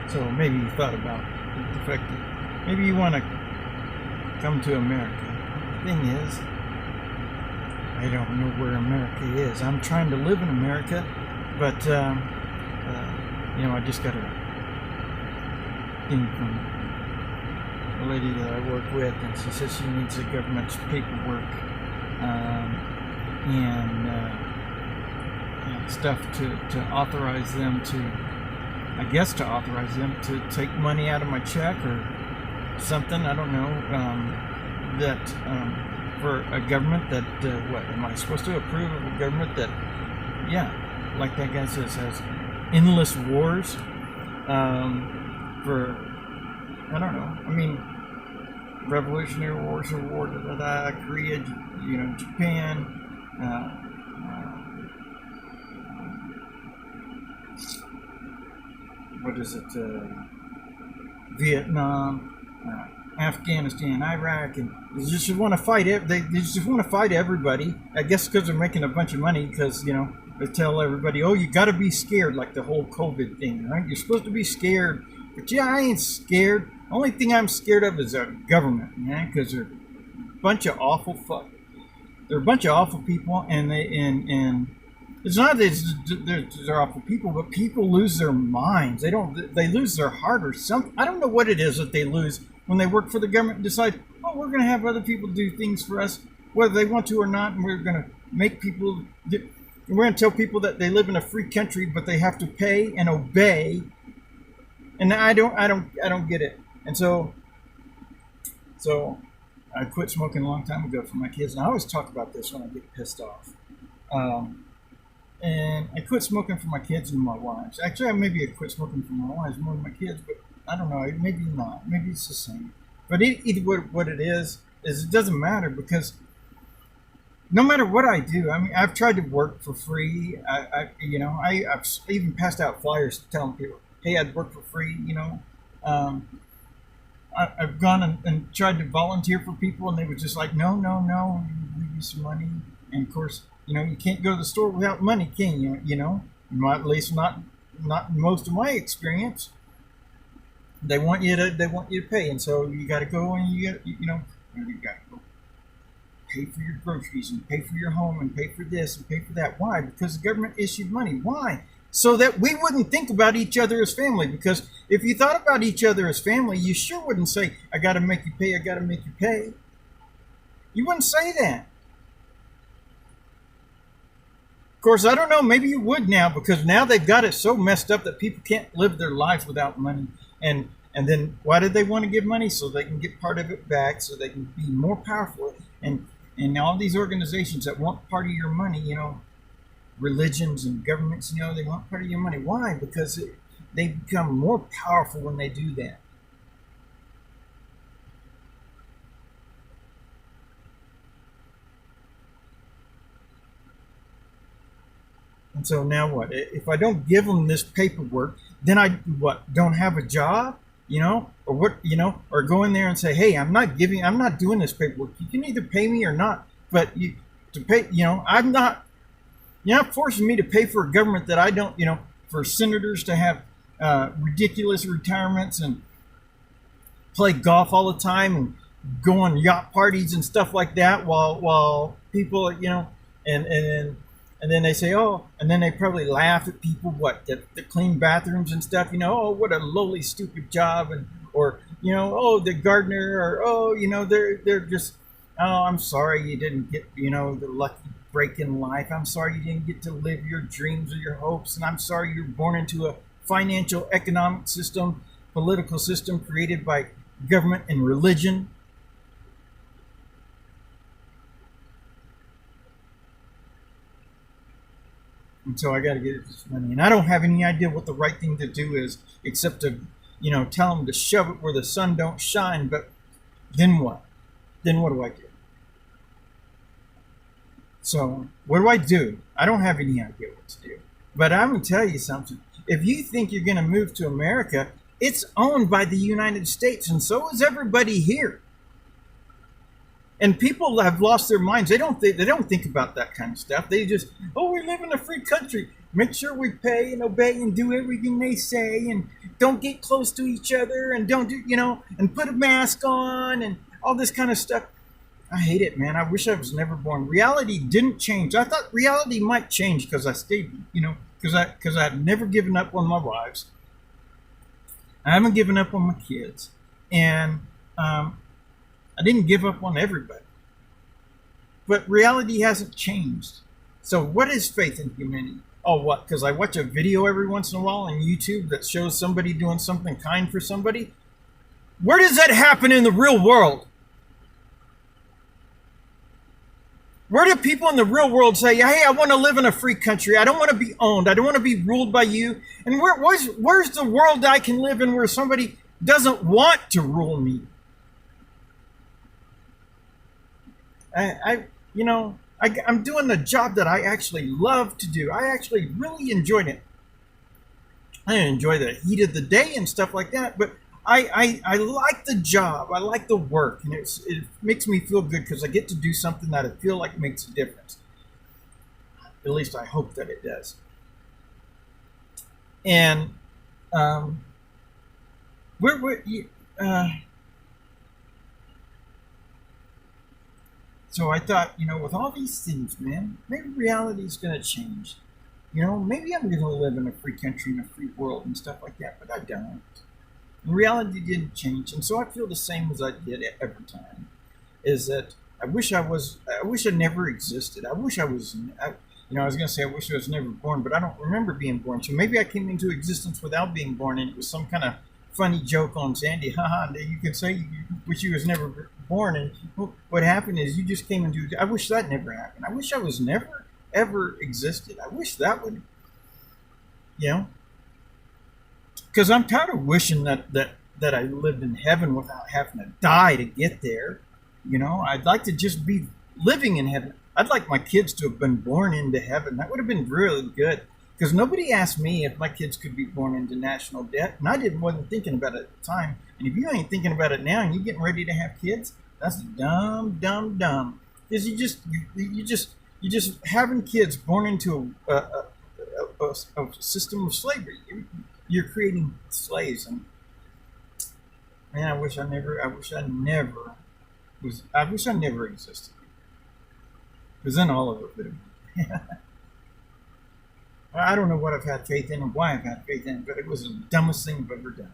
So maybe you thought about the fact that maybe you want to come to America. The thing is, I don't know where America is. I'm trying to live in America, but I just got a thing from a lady that I work with, and she says she needs the government's paperwork and stuff to authorize them to authorize them to take money out of my check or something. I don't know. For a government that, what, am I supposed to approve of a government that, like that guy says, has endless wars for, I don't know, I mean, Revolutionary Wars or War, Korea, Japan, what is it, Vietnam, Afghanistan, Iraq, and they just want to fight it. They just want to fight everybody. I guess because they're making a bunch of money. Because they tell everybody, "Oh, you got to be scared," like the whole COVID thing, right? You're supposed to be scared, but I ain't scared. The only thing I'm scared of is our government, because they're a bunch of awful fuck. They're a bunch of awful people, and it's not that they're awful people, but people lose their minds. They lose their heart or something. I don't know what it is that they lose when they work for the government and decide, oh, we're going to have other people do things for us, whether they want to or not, and we're going to make people, we're going to tell people that they live in a free country, but they have to pay and obey. And I don't get it. And so I quit smoking a long time ago for my kids, and I always talk about this when I get pissed off. And I quit smoking for my kids and my wives. Actually, maybe I quit smoking for my wives more than my kids, but I don't know. Maybe not. Maybe it's the same. But either what it is it doesn't matter, because no matter what I do, I mean, I've tried to work for free. I've even passed out flyers telling people, hey, I'd work for free. I've gone and tried to volunteer for people, and they were just like, no, we'll give you some money. And of course, you can't go to the store without money, can you? At least not in most of my experience. They want you to pay, and so you got to go and you got to go pay for your groceries and pay for your home and pay for this and pay for that. Why? Because the government issued money. Why? So that we wouldn't think about each other as family. Because if you thought about each other as family, you sure wouldn't say, I got to make you pay. I got to make you pay. You wouldn't say that. Of course, I don't know. Maybe you would now, because now they've got it so messed up that people can't live their lives without money. And then why did they want to give money? So they can get part of it back, so they can be more powerful. And all these organizations that want part of your money, religions and governments, they want part of your money. Why? Because they become more powerful when they do that. And so now what? If I don't give them this paperwork, then I don't have a job, or what, or go in there and say, hey, I'm not doing this paperwork. You can either pay me or not, but you're not forcing me to pay for a government that I don't, for senators to have ridiculous retirements and play golf all the time and go on yacht parties and stuff like that while people, and then they say, oh, and then they probably laugh at people, that clean bathrooms and stuff, oh, what a lowly, stupid job, or oh, the gardener, or oh, they're just, oh, I'm sorry you didn't get, the lucky break in life. I'm sorry you didn't get to live your dreams or your hopes, and I'm sorry you're born into a financial, economic system, political system created by government and religion. And so I got to get this money. And I don't have any idea what the right thing to do is, except to, tell them to shove it where the sun don't shine. But then what? Then what do I do? So what do I do? I don't have any idea what to do. But I'm going to tell you something. If you think you're going to move to America, it's owned by the United States. And so is everybody here. And people have lost their minds. They don't think about that kind of stuff. They just, oh, we live in a free country. make sure we pay and obey and do everything they say, and don't get close to each other, and don't do, and put a mask on and all this kind of stuff. I hate it, man. I wish I was never born. Reality didn't change. I thought reality might change because I stayed, because I've never given up on my wives. I haven't given up on my kids, and I didn't give up on everybody. But reality hasn't changed. So what is faith in humanity? Oh, what? Because I watch a video every once in a while on YouTube that shows somebody doing something kind for somebody. Where does that happen in the real world? Where do people in the real world say, hey, I want to live in a free country. I don't want to be owned. I don't want to be ruled by you. And where's the world I can live in where somebody doesn't want to rule me? I'm doing the job that I actually love to do. I actually really enjoyed it. I didn't enjoy the heat of the day and stuff like that, but I like the job. I like the work, and it makes me feel good because I get to do something that I feel like makes a difference. At least I hope that it does. And so I thought, with all these things, man, maybe reality is going to change. Maybe I'm going to live in a free country, in a free world and stuff like that, but I don't. And reality didn't change, and so I feel the same as I did every time. Is that I wish I never existed. I wish I was, I was going to say I wish I was never born, but I don't remember being born. So maybe I came into existence without being born, and it was some kind of funny joke on Sandy. Haha, you can say you wish you was never born, and what happened is you just came into. I wish that never happened. I wish I was never ever existed. I wish that would, because I'm tired of wishing that I lived in heaven without having to die to get there. I'd like to just be living in heaven. I'd like my kids to have been born into heaven. That would have been really good. Because nobody asked me if my kids could be born into national debt, and I wasn't thinking about it at the time. And if you ain't thinking about it now, and you're getting ready to have kids, that's dumb. Because you just having kids born into a system of slavery. You're creating slaves, and man, I wish I never existed. Because then all of it would have been. I don't know what I've had faith in and why I've had faith in, but it was the dumbest thing I've ever done.